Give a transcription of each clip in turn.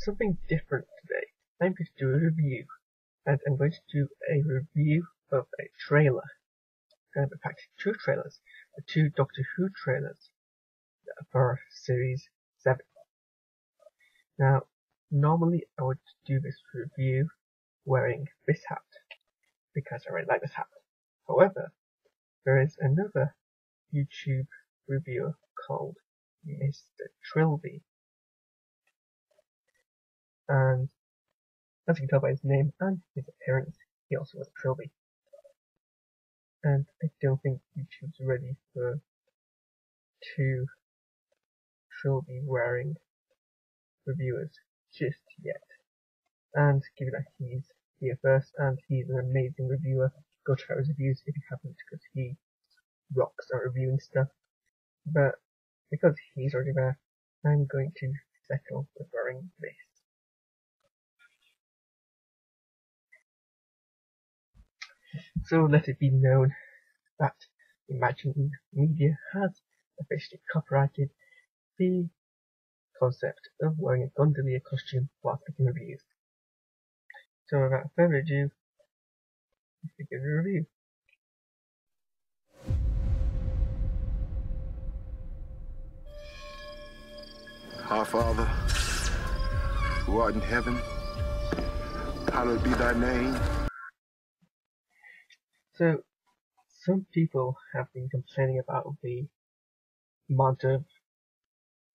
something different today. I'm going to do a review, and I'm going to do a review of a trailer. In fact, two trailers, the two Doctor Who trailers for Series 7. Now, normally I would do this review wearing this hat, because I really like this hat. However, there is another YouTube reviewer called Mr. Trilby, and as you can tell by his name and his appearance, he also was a Trilby. And I don't think YouTube's ready for two Trilby wearing reviewers just yet. And given that he's here first and he's an amazing reviewer, go check out his reviews if you haven't, because he rocks at reviewing stuff. But because he's already there, I'm going to settle with wearing this. So let it be known that Imagine Media has officially copyrighted the concept of wearing a gondolier costume whilst making reviews. So without further ado, let's begin the review. Our Father, who art in heaven, hallowed be thy name. So, some people have been complaining about the amount of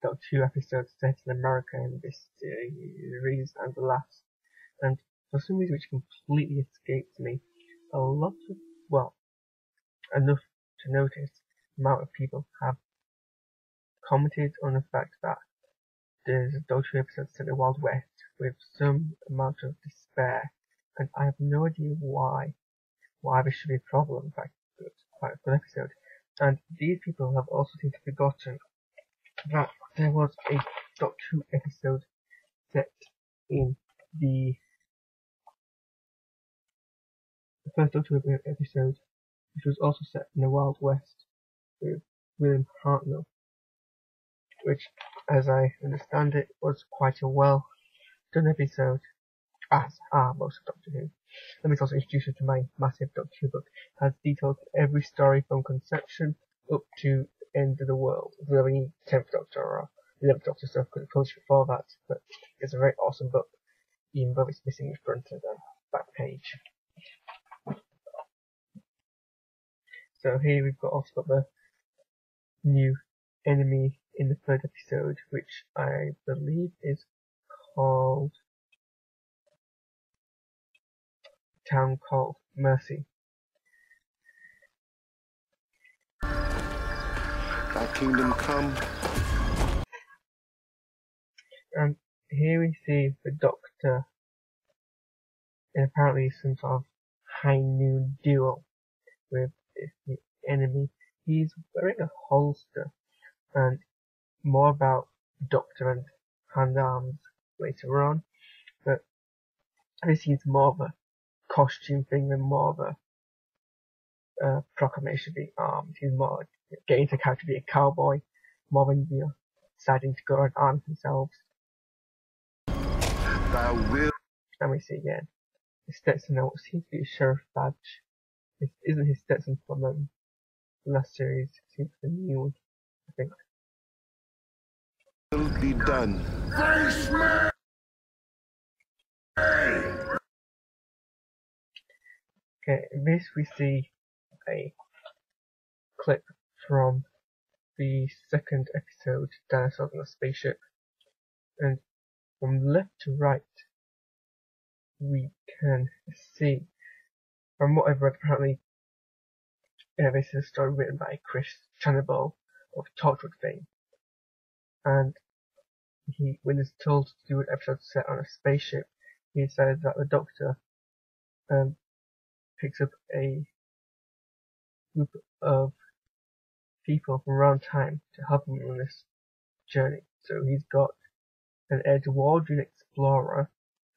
Doctor Who episodes set in America in this series and the last, and for some reason which completely escapes me, a lot of, well, enough to notice, the amount of people have commented on the fact that there's a Doctor Who episode set in the Wild West with some amount of despair, and I have no idea why this should be a problem. In fact, it's quite a good episode. And these people have also seemed to have forgotten that there was a Doctor Who episode set in the first Doctor Who episode, which was also set in the Wild West with William Hartnell, which, as I understand it, was quite a well done episode, as are most of Doctor Who. Let me also introduce you to my massive Doctor Who book. It has details of every story from conception up to the end of the world. If there's any 10th Doctor or 11th Doctor stuff, could have published before that, but it's a very awesome book, even though it's missing the front and the back page. So here we've got also got the new enemy in the third episode, which I believe is called Town Called Mercy. Thy kingdom come. And here we see the Doctor in apparently some sort of high noon duel with the enemy. He's wearing a holster, and more about Doctor and hand arms later on, but this seems more of a costume thing than more of a proclamation being armed. He's more like getting to character to be a cowboy, more than deciding to go and arm themselves. Thy will. And we see again his Stetson now what seems to be a sheriff badge. This isn't his Stetson from the last series, it seems to be a new one, I think. Will be done. Face me! Okay, in this we see a clip from the second episode, Dinosaurs on a Spaceship, and from left to right we can see, from what I've read, apparently this is a story written by Chris Chanabal of Torchwood fame, and when he's told to do an episode set on a spaceship, he says that the Doctor picks up a group of people from around time to help him on this journey. So he's got an Edwardian explorer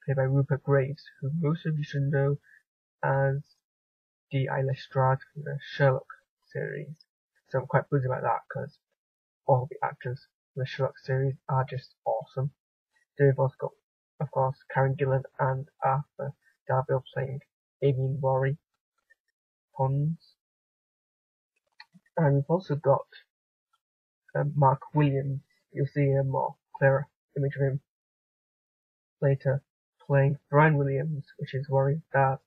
played by Rupert Graves, who most of you should know as D.I. Lestrade from the Sherlock series. So I'm quite buzzed about that because all the actors in the Sherlock series are just awesome. Then we've also got of course, Karen Gillan and Arthur Darvill playing Amy and Rory Pons. And we've also got Mark Williams. You'll see a more clearer image of him later, playing Brian Williams, which is Rory's dad.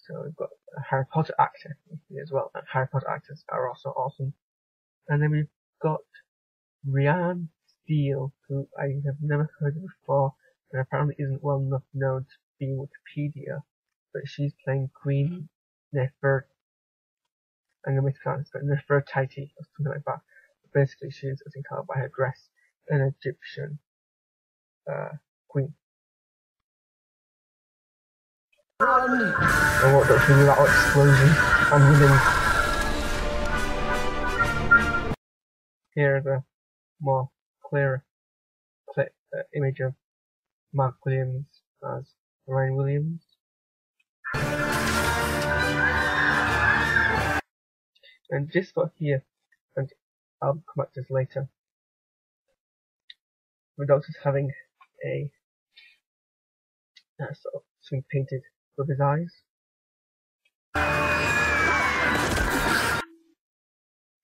So we've got a Harry Potter actor as well, and Harry Potter actors are also awesome. And then we've got Rhiannon Steele, who I have never heard of before, and apparently isn't well enough known to be in Wikipedia, but she's playing Queen Nefer, I'm going to mispronounce it, but Nefertiti, or something like that. But basically, she's, as you can tell by her dress, an Egyptian queen. And what don't feel about explosions and winning. Here is a more clearer image of Mark Williams as Ryan Williams. And just for here, and I'll come back to this later, the doctor's having a sort of something painted with his eyes.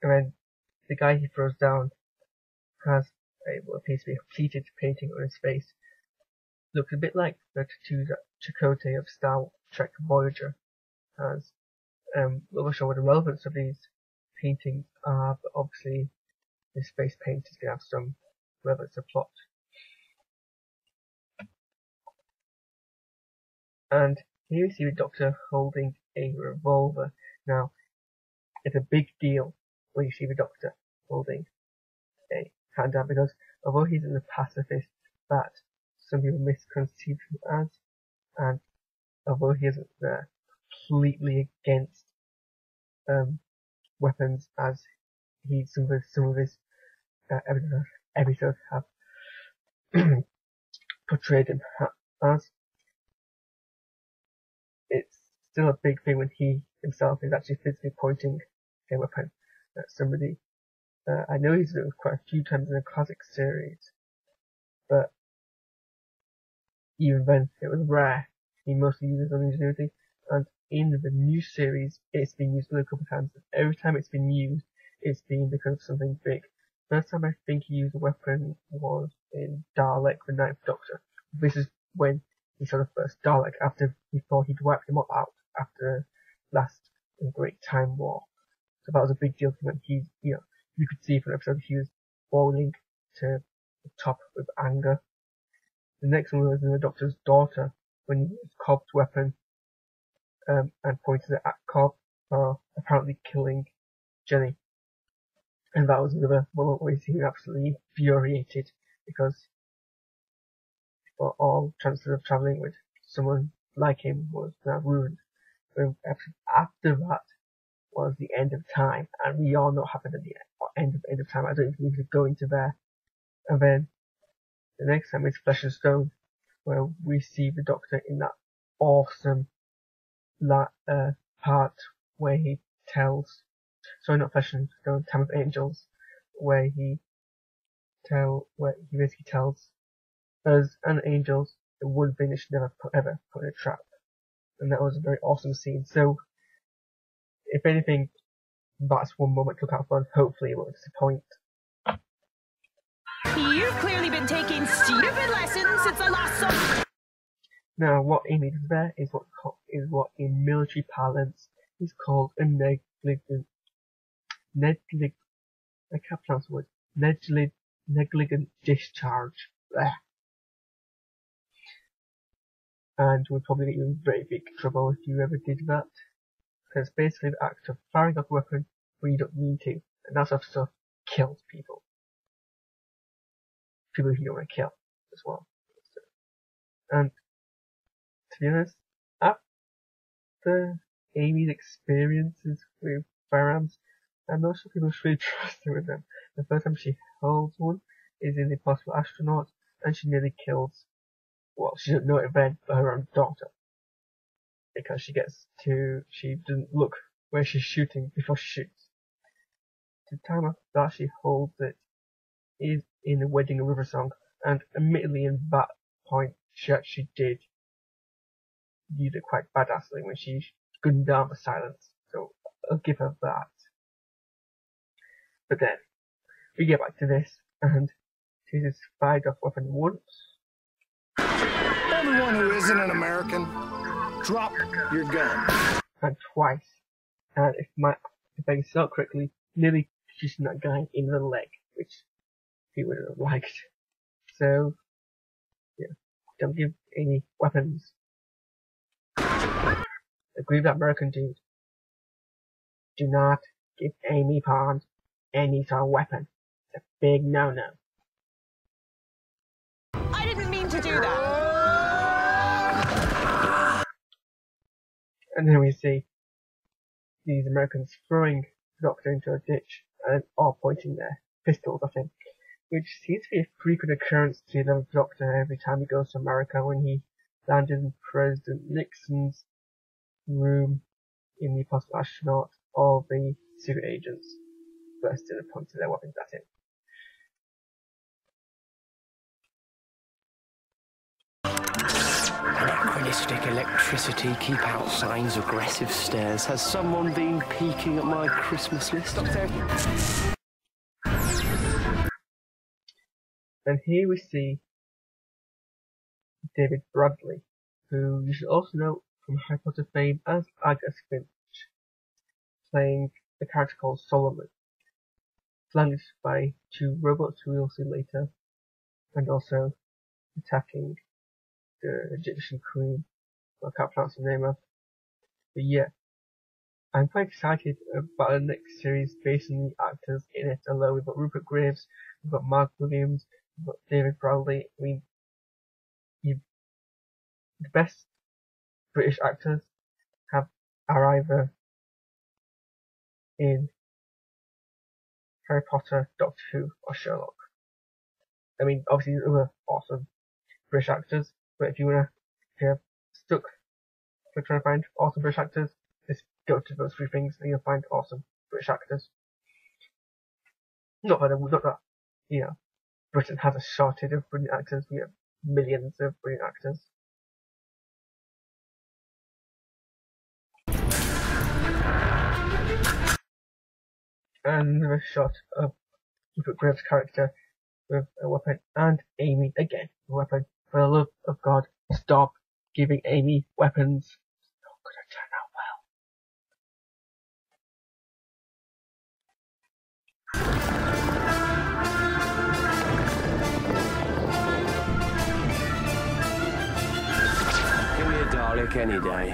And then the guy he throws down has what appears to be a completed painting on his face. Looks a bit like the tattoos that Chakotay of Star Trek Voyager has. I'm not sure what the relevance of these paintings are, but obviously this face paint is going to have some relevance to plot. And here you see the Doctor holding a revolver. Now, it's a big deal when you see the Doctor holding a handgun, because although he's a pacifist that some people misconceive him as, and although he isn't completely against weapons, as some of his episodes have portrayed him as, it's still a big thing when he himself is actually physically pointing a weapon at somebody. I know he's done it quite a few times in the classic series, but even then it was rare. He mostly uses on ingenuity, and in the new series it's been used a couple of times. Every time it's been used, it's been because of something big. First time I think he used a weapon was in Dalek, the Ninth Doctor. This is when he saw the first Dalek before he'd wiped them all out after last Great Time War. So that was a big deal for him. You could see from the episode he was boiling to the top with anger. The next one was in the Doctor's daughter, when he used Cobb's weapon and pointed it at Cobb for apparently killing Jenny. And that was another moment where he was absolutely infuriated, because for all chances of travelling with someone like him was now ruined. So after that was the end of time, and we all know what happened at the end of time. I don't even need to go into there. And then the next time is Flesh and Stone, where we see the Doctor in that awesome part where he tells, sorry, not Flesh and Stone, Time of Angels, where he basically tells us and angels that one thing they should never ever put in a trap. And that was a very awesome scene. So, if anything, that's one moment to look out for, and hopefully it won't disappoint. You've clearly been taking stupid lessons since the last song. Now, what Amy does there is what in military parlance is called a negligent discharge. There. And would probably get you in very big trouble if you ever did that. Because basically the act of firing off a weapon when you don't need to, and that sort of stuff kills people. People who you don't want to kill as well. And to be honest, after Amy's experiences with firearms, I'm not sure people should really trust her with them. The first time she holds one is in The Impossible Astronaut, and she nearly kills, well, she doesn't know it then, but her own daughter. Because she doesn't look where she's shooting before she shoots. The time after that she holds it is in the Wedding of River song, and admittedly in that point she actually did use it quite badassly when she gunned down the silence. So I'll give her that. But then we get back to this, and she just fired off weapon once. Everyone who isn't an American, drop your gun. And twice. And if I can spell correctly, nearly shooting that guy in the leg, which he would have liked. So, yeah, don't give any weapons. Agree with that American dude. Do not give Amy Pond any sort of weapon. It's a big no-no. I didn't mean to do that. And then we see these Americans throwing the Doctor into a ditch and all pointing their pistols at him, which seems to be a frequent occurrence to the Doctor every time he goes to America. When he landed in President Nixon's room in the Apostle Astronaut, all the secret agents burst in and pointed their weapons at him. Anachronistic electricity, keep out signs, aggressive stares. Has someone been peeking at my Christmas list? And here we see David Bradley, who you should also know from Harry Potter fame as Argus Finch, playing the character called Solomon, flanked by two robots who we'll see later, and also attacking the Egyptian queen, I can't pronounce the name of. But yeah, I'm quite excited about the next series based on the actors in it alone. We've got Rupert Graves, we've got Mark Williams, we've got David Bradley. I mean, the best British actors are either in Harry Potter, Doctor Who, or Sherlock. I mean, obviously there are awesome British actors, but if you're stuck for trying to find awesome British actors, just go to those three things and you'll find awesome British actors. Not that, you know, Britain has a shortage of brilliant actors. We have millions of brilliant actors. And another shot of Rupert Graves' character with a weapon, and Amy again with a weapon. For the love of God, stop giving Amy weapons. It's not gonna turn out well. Give me a Dalek any day.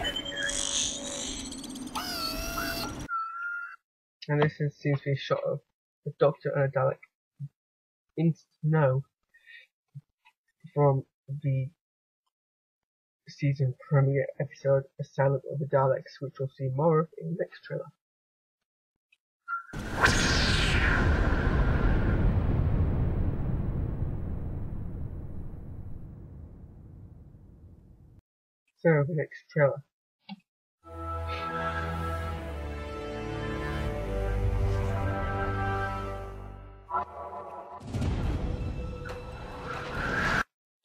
And this seems to be a shot of the Doctor and a Dalek in snow from the season premiere episode Asylum of the Daleks, which we'll see more of in the next trailer. So, the next trailer.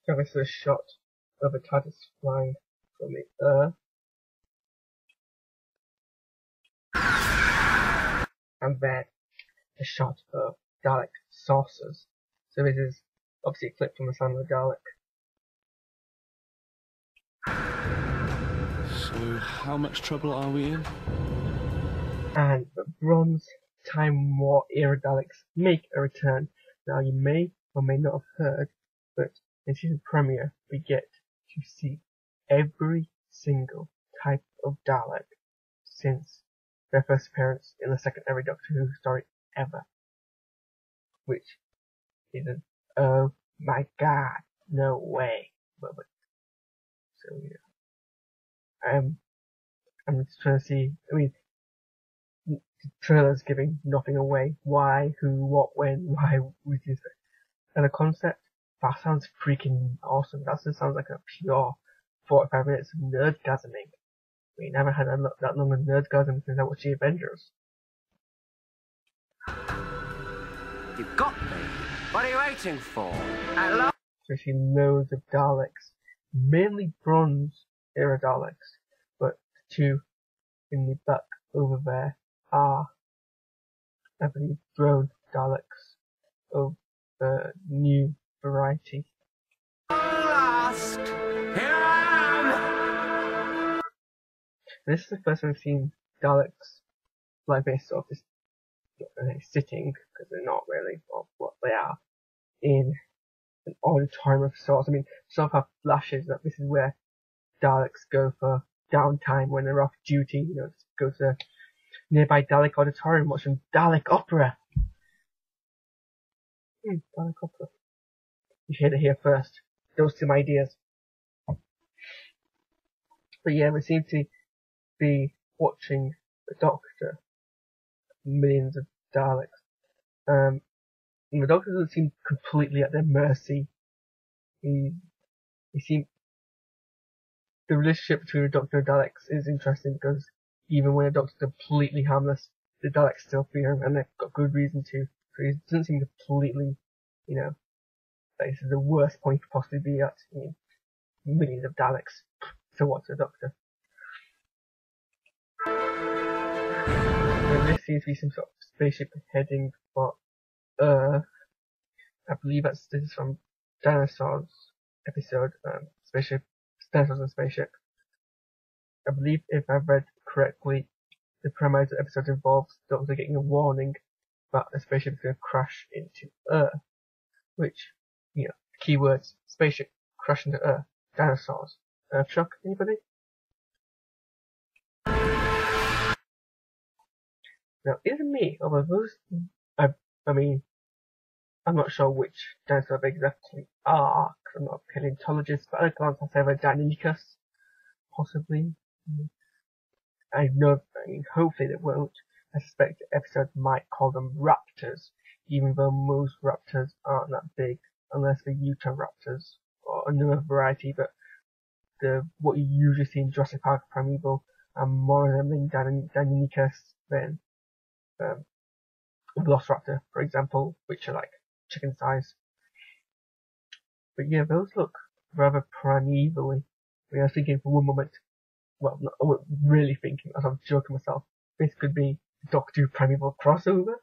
So this is a shot of a TARDIS flying from the Earth. And then a shot of Dalek saucers. So this is obviously a clip from the Asylum of the Dalek. So how much trouble are we in? And the Bronze Time War era Daleks make a return. Now you may or may not have heard, but in season premiere we get to see every single type of Dalek since their first appearance in the second ever Doctor Who story ever. Which is an oh my god, no way moment. So yeah. I'm just trying to see, I mean, the trailer's giving nothing away. Why, who, what, when, why, which is it? And the concept, that sounds freaking awesome. That just sounds like a pure 45 minutes of nerdgasming. We never had that long of nerdgasm since I watched the Avengers. You've got me. What are you waiting for? At last. So we see loads of Daleks. mainly Bronze era Daleks, but the two in the back over there are, I believe, drone Daleks of the new variety. Last, here I am. This is the first time I've seen Daleks like this, sort of just sitting, because they're not really what they are, in an auditorium of sorts. I mean, some have flashes that this is where Daleks go for downtime when they're off duty, you know, go to a nearby Dalek auditorium, watch some Dalek opera. Dalek opera. You heard it here first. Those two ideas. But yeah, we seem to be watching the Doctor, millions of Daleks. And the Doctor doesn't seem completely at their mercy. He seems, the relationship between the Doctor and Daleks is interesting because even when the Doctor's completely harmless, the Daleks still fear him, and they've got good reason to. So he doesn't seem completely, you know, like this is the worst point to possibly be at. I mean, millions of Daleks. So what's the Doctor? And this seems to be some sort of spaceship heading for Earth. I believe this is from Dinosaurs episode, Spaceship, Dinosaurs and Spaceship. I believe if I've read correctly, the premise of the episode involves Doctor getting a warning that a spaceship is going to crash into Earth. Which, you know, keywords, spaceship, crash into Earth, dinosaurs, Earth shock, anybody? Now, is it me, or are those, I mean, I'm not sure which dinosaurs they exactly are, because I'm not a paleontologist, but at a glance I say they're Deinonychus, possibly. I mean, hopefully they won't. I suspect the episode might call them raptors, even though most raptors aren't that big, unless they're Utahraptors, or another variety, but what you usually see in Jurassic Park Primeval are more resembling Deinonychus than Velociraptor, for example, which are like chicken size. But yeah, those look rather primevally. I mean, I was thinking for one moment, well, I wasn't really thinking, I was joking myself, this could be Doctor Who Primeval crossover.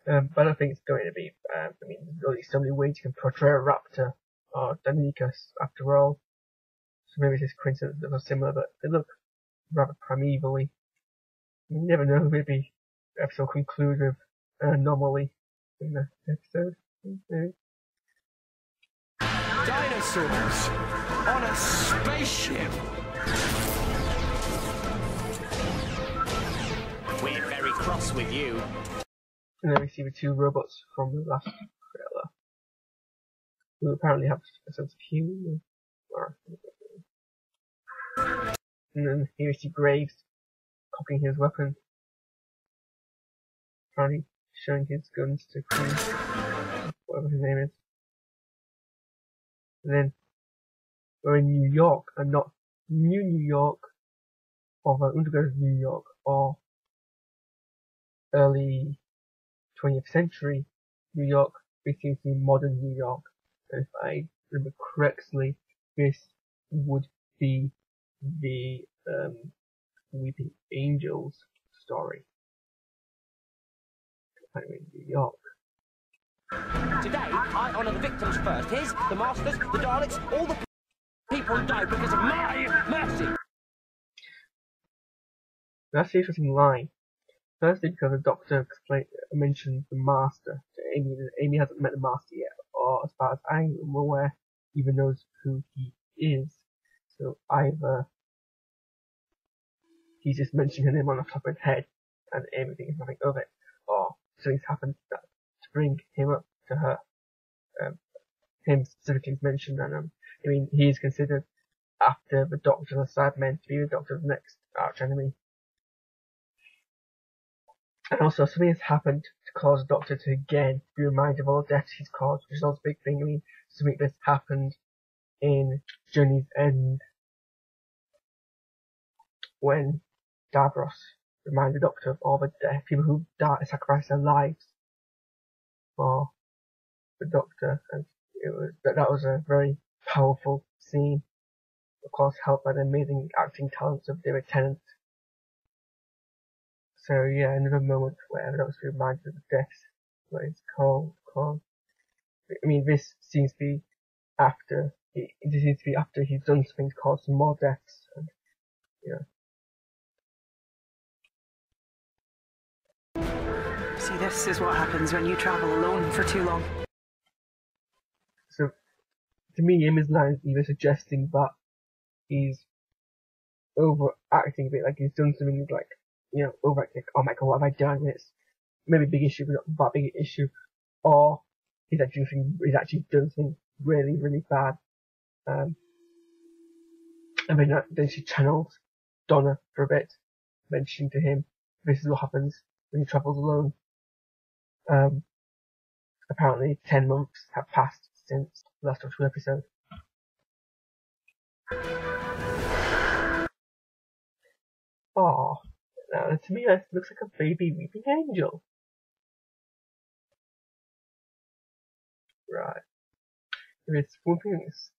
But I don't think it's going to be. I mean, there's only so many ways you can portray a raptor or Deinonychus after all. So maybe it's just coincidence that they're similar, but they look rather primevally. You never know, maybe the episode concludes with an anomaly in the episode. Maybe. Dinosaurs on a spaceship. We're very cross with you. And then we see the two robots from the last trailer, who apparently have a sense of humor. And then here we see Graves cocking his weapon, apparently showing his guns to Queen, whatever his name is. And then we're in New York, and not New York, or the underground New York, or early 20th century New York. This seems to be modern New York. And if I remember correctly, this would be the Weeping Angels story. Apparently in New York. Today, I honour the victims first. Here's the Masters, the Daleks, all the people who died because of my mercy. That's the interesting line. Firstly, because the Doctor mentioned the Master to Amy. Amy hasn't met the Master yet, or as far as I'm aware, even knows who he is. So either he's just mentioning him on the top of his head, and Amy thinks nothing of it, or something's happened to bring him up to her. Him specifically is mentioned, and I mean, he is considered, after the Doctor and the Cybermen, to be the Doctor's next arch enemy. And also, something has happened to cause the Doctor to again be reminded of all the deaths he's caused, which is also a big thing. I mean, something that's happened in Journey's End, when Davros reminded the Doctor of all the death, people who died, sacrificed their lives for the Doctor, and that was a very powerful scene. of course helped by the amazing acting talents of David Tennant. So yeah, another moment where I was reminded of the death, where it's cold. I mean, this seems to be after he's done something to cause some more deaths, and See, this is what happens when you travel alone for too long. So, to me, in his lines, either suggesting that he's overacting a bit, like he's done something like, overacting, like, oh my god, what have I done? It's maybe a big issue, but not that big an issue, or he's actually done something really, really bad. And then she channels Donna for a bit, mentioning to him, this is what happens when he travels alone. Apparently 10 months have passed since the last Doctor Who episode. Aww. Now, to me, that looks like a baby weeping angel. Right. If it's one thing that's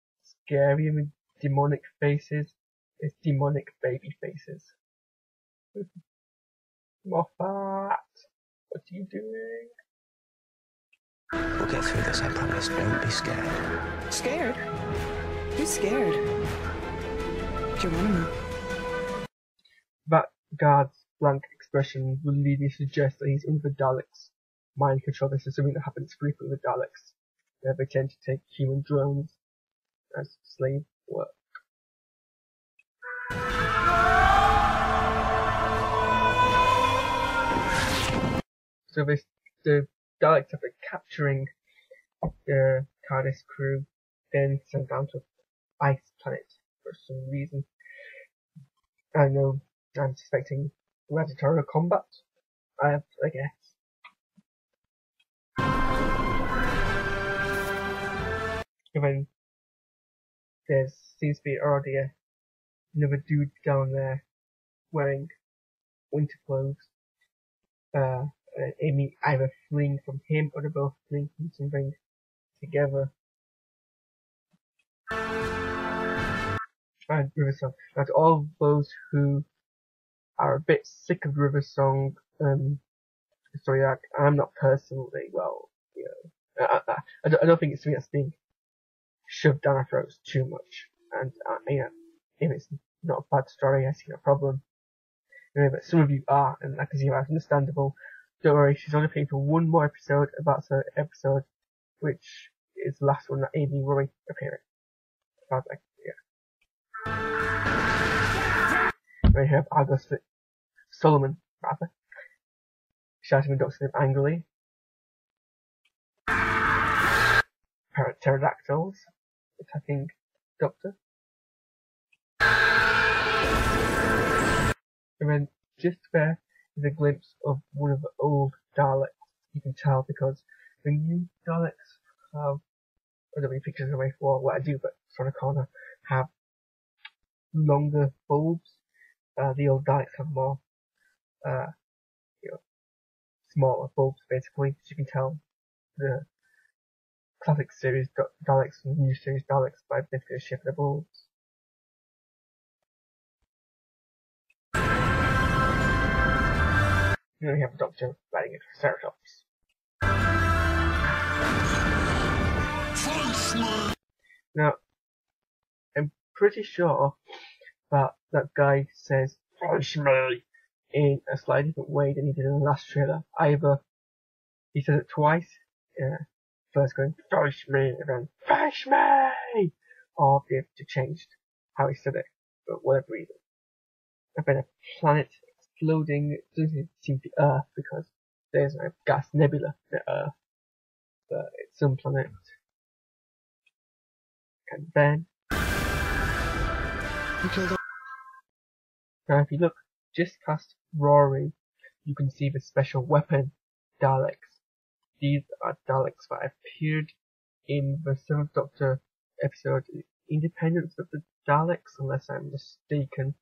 scary with demonic faces, it's demonic baby faces. Moffat, what are you doing? We'll get through this, I promise. Don't be scared. Scared? Who's scared? Do you want to know? That guard's blank expression will lead me to suggest that he's under the Daleks' mind control. This is something that happens frequently with Daleks. They tend to take human drones as slave work. So the Daleks, after capturing the TARDIS crew, then sent down to ice planet for some reason. I know, I'm suspecting gladiatorial combat, I guess. And then there seems to be already another dude down there wearing winter clothes. Amy either fleeing from him or they're both fleeing from something together. And River Song. Now to all those who are a bit sick of River Song story arc, I'm not personally, I don't think it's something that's being shoved down our throats too much. And if it's not a bad story, I see no problem. Anyway, but some of you are, and I can see that's understandable. Don't worry, she's only paying for one more episode, about the episode, which is the last one that Amy will be appearing. We have August Solomon, shouting at Doctor angrily. Pterodactyls attacking Doctor. And then just there is a glimpse of one of the old Daleks. You can tell because the new Daleks have, I don't mean pictures away for what I do, but sort of corner have longer bulbs. The old Daleks have more, smaller bulbs basically. As you can tell, the classic series Daleks and new series Daleks by basically a shift of the bulbs. And then we have the Doctor riding a Triceratops. Now, I'm pretty sure that guy says "Flash me" in a slightly different way than he did in the last trailer. Either he says it twice, first going "Flash me" and then "Flash me," or they've changed how he said it for whatever reason. I've been a planet exploding. It doesn't seem to be Earth because there's no gas nebula at Earth, but it's some planet. And then now if you look just past Rory, you can see the special weapon Daleks. These are Daleks that appeared in the 7th Doctor episode Independence of the Daleks, unless I'm mistaken,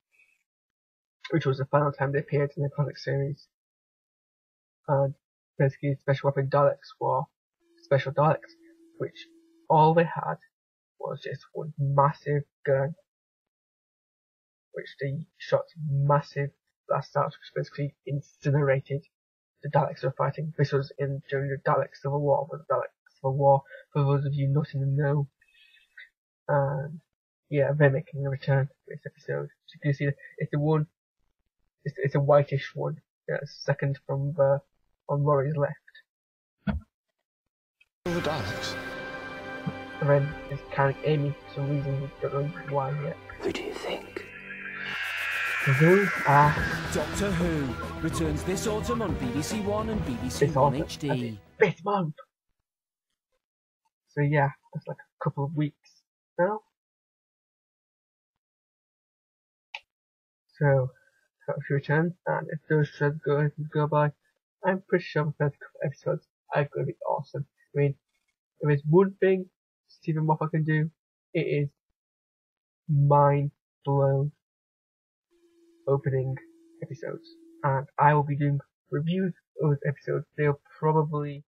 which was the final time they appeared in the classic series. And basically special weapon Daleks were special Daleks, which all they had was just one massive gun which they shot massive blast out, which basically incinerated the Daleks were fighting. This was during the Dalek Civil War. For those of you not in the know. And yeah, they're making a return for this episode. So you can see it's the one. It's a whitish one. Yeah, second from on Rory's left. The Daleks. And then there's carrying Amy for some reason. We don't know why yet. Who do you think? Those are Doctor Who returns this autumn on BBC One and BBC this One autumn. HD. This month. So yeah, that's like a couple of weeks now. So that was your return, and if those shows go by, I'm pretty sure the first couple of episodes are going to be awesome. I mean, if there's one thing Stephen Moffat can do, it is mind blown opening episodes, and I will be doing reviews of those episodes. They'll probably